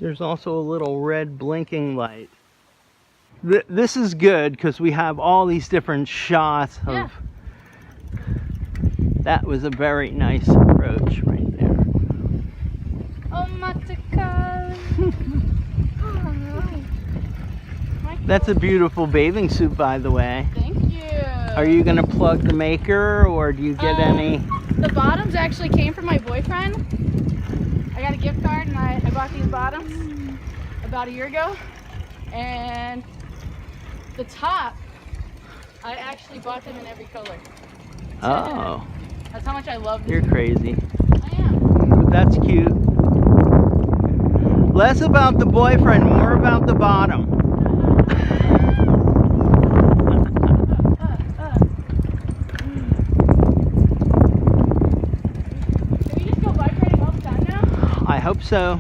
There's also a little red blinking light. This is good because we have all these different shots of... Yeah. That was a very nice approach right there. Oh, Mataka. That's a beautiful bathing suit, by the way. Thank you. Are you going to plug the maker, or do you get any? The bottoms actually came from my boyfriend. I got a gift card and I bought these bottoms about a year ago. And the top, I actually bought them in every color. Oh. That's how much I love this. You're crazy. I am. But that's cute. Less about the boyfriend, more about the bottom. Can we just go bike riding all the time now? I hope so.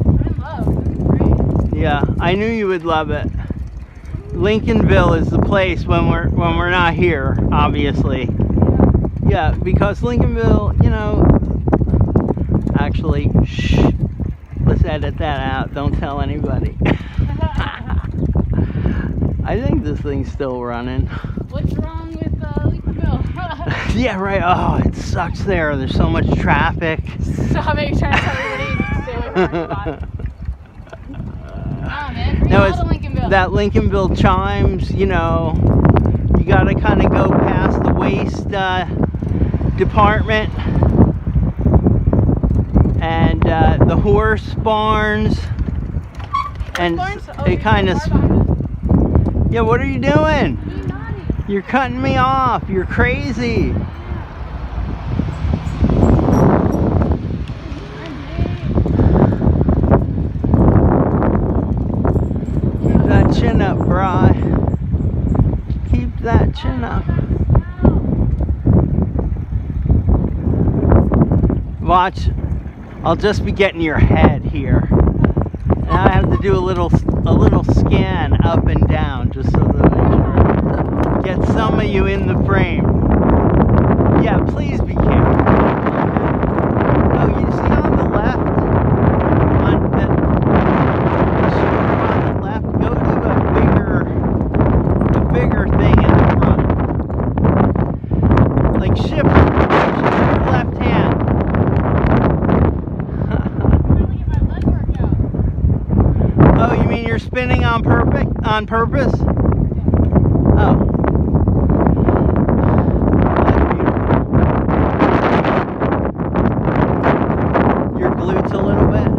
I'm in love. This is great. Yeah, I knew you would love it. Lincolnville is the place when we're not here, obviously. Yeah, because Lincolnville, you know, actually, shh, let's edit that out. Don't tell anybody. I think this thing's still running. What's wrong with Lincolnville? Yeah, right. Oh, it sucks there. There's so much traffic. Stop it, trying to tell everybody to stay away from my spot. Oh man, bring No, it it's all to Lincolnville. that Lincolnville Chimes, you know, you gotta kind of go past the waste department and the horse barns, and it kind of, yeah, what are you doing? You're cutting me off. You're crazy. Keep that chin up, Bri. Keep that chin up. Watch, I'll just be getting your head here. And I have to do a little scan up and down just so that I get some of you in the frame. Yeah, please be careful. Oh, you see on the left, on the left, go to a bigger thing in the front. Like shift your left hand. Oh, you mean you're spinning on purpose? Oh. That's beautiful. Your glutes a little bit.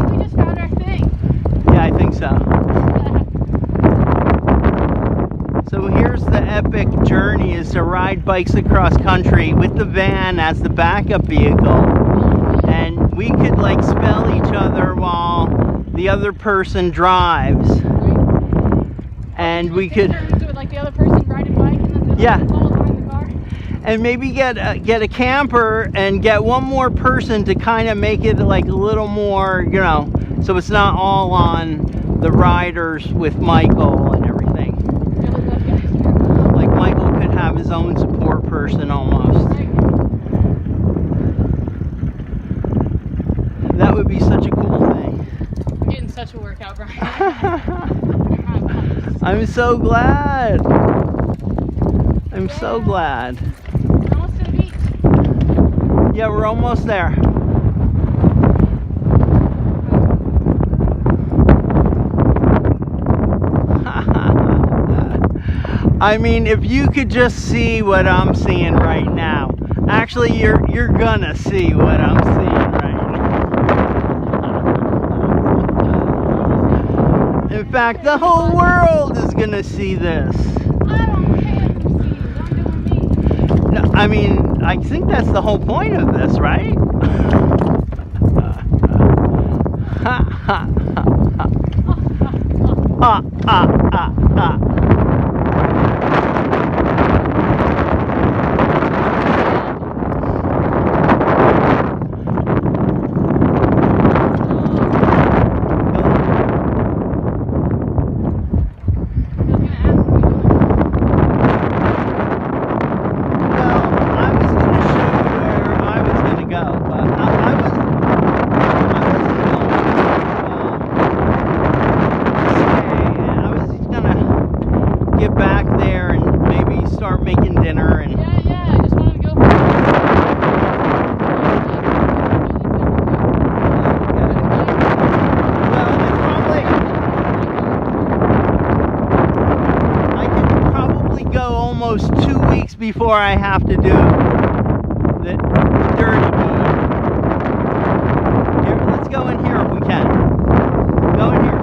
We just found our thing. Yeah, I think so. So here's the epic journey, is to ride bikes across country with the van as the backup vehicle. And we could like spell each other while the other person drives. And we could, With like the other person riding bike and then the yeah, other people behind the car. and maybe get a camper and get one more person to kind of make it like a little more, you know, so it's not all on the riders with Michael and everything. Like Michael could have his own support person almost. That would be such a cool thing. I'm getting such a workout, Brian. I'm so glad. I'm so glad. We're almost to the beach. Yeah, we're almost there. I mean, if you could just see what I'm seeing right now. Actually, you're gonna see what I'm seeing right now. In fact, the whole world is gonna see this. I don't care if you see it. I'm doing me. No, I mean, I think that's the whole point of this, right? Ha ha ha ha. before I have to do the dirty move. Here, let's go in here if we can. Go in here.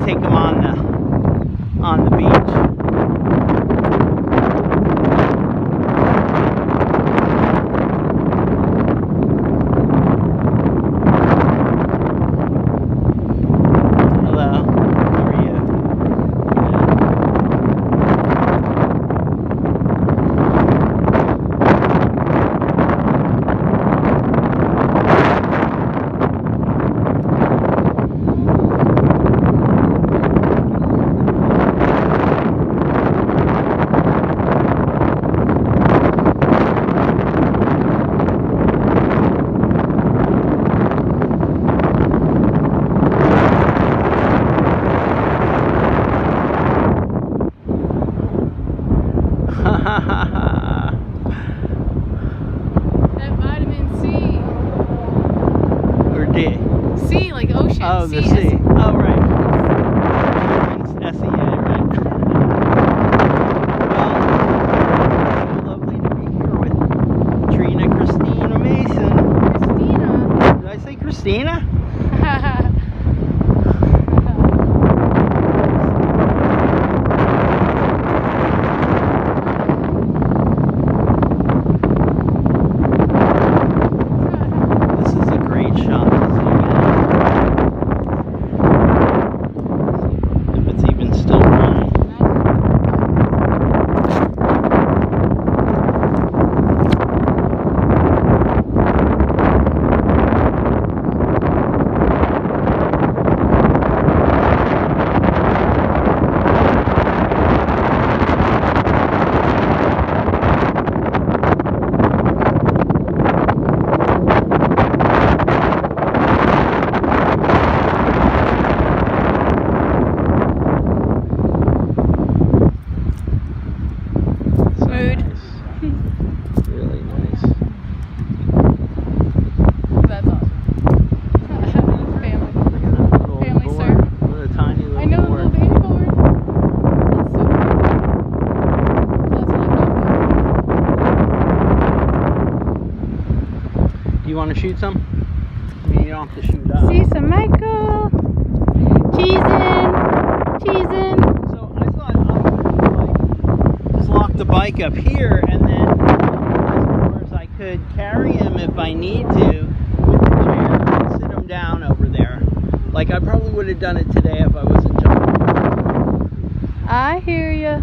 Take them on the beach. That vitamin C. Or D? C, like ocean. Oh, the C. C. Oh, right. SEA, right? Well, lovely to be here with Trina Christina Mason. Christina. Did I say Christina? I know the You want to shoot some? I mean, you don't have to shoot up. See some Michael. Cheesing. So I thought I would like just lock the bike up here, and then of course I could carry him if I need to with the chair and sit him down over there. Like I probably would have done it today if I wasn't jumping. I hear ya.